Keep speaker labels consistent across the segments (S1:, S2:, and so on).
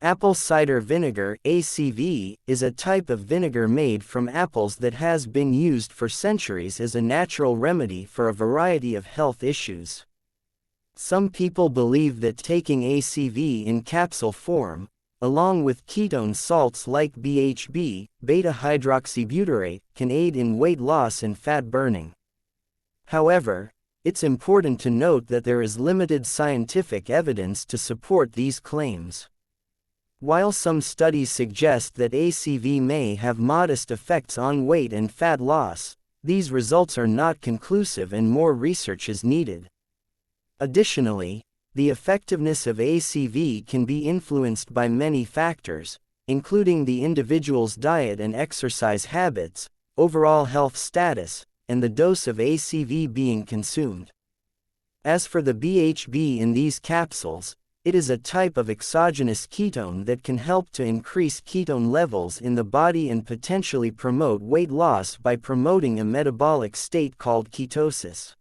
S1: Apple cider vinegar (ACV) is a type of vinegar made from apples that has been used for centuries as a natural remedy for a variety of health issues. Some people believe that taking ACV in capsule form, along with ketone salts like BHB, beta-hydroxybutyrate, can aid in weight loss and fat burning. However, it's important to note that there is limited scientific evidence to support these claims. While some studies suggest that ACV may have modest effects on weight and fat loss, these results are not conclusive and more research is needed. Additionally, the effectiveness of ACV can be influenced by many factors, including the individual's diet and exercise habits, overall health status, and the dose of ACV being consumed. As for the BHB in these capsules, it is a type of exogenous ketone that can help to increase ketone levels in the body and potentially promote weight loss by promoting a metabolic state called ketosis.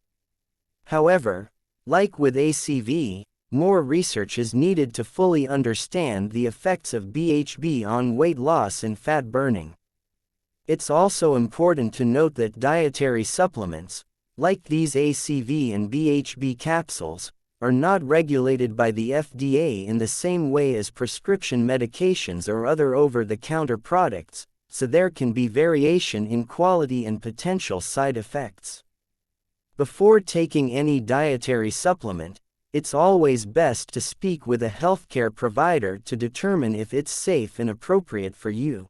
S1: However, like with ACV, more research is needed to fully understand the effects of BHB on weight loss and fat burning. It's also important to note that dietary supplements, like these ACV and BHB capsules, are not regulated by the FDA in the same way as prescription medications or other over-the-counter products, so there can be variation in quality and potential side effects. Before taking any dietary supplement, it's always best to speak with a healthcare provider to determine if it's safe and appropriate for you.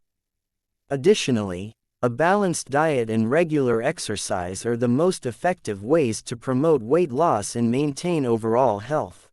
S1: Additionally, a balanced diet and regular exercise are the most effective ways to promote weight loss and maintain overall health.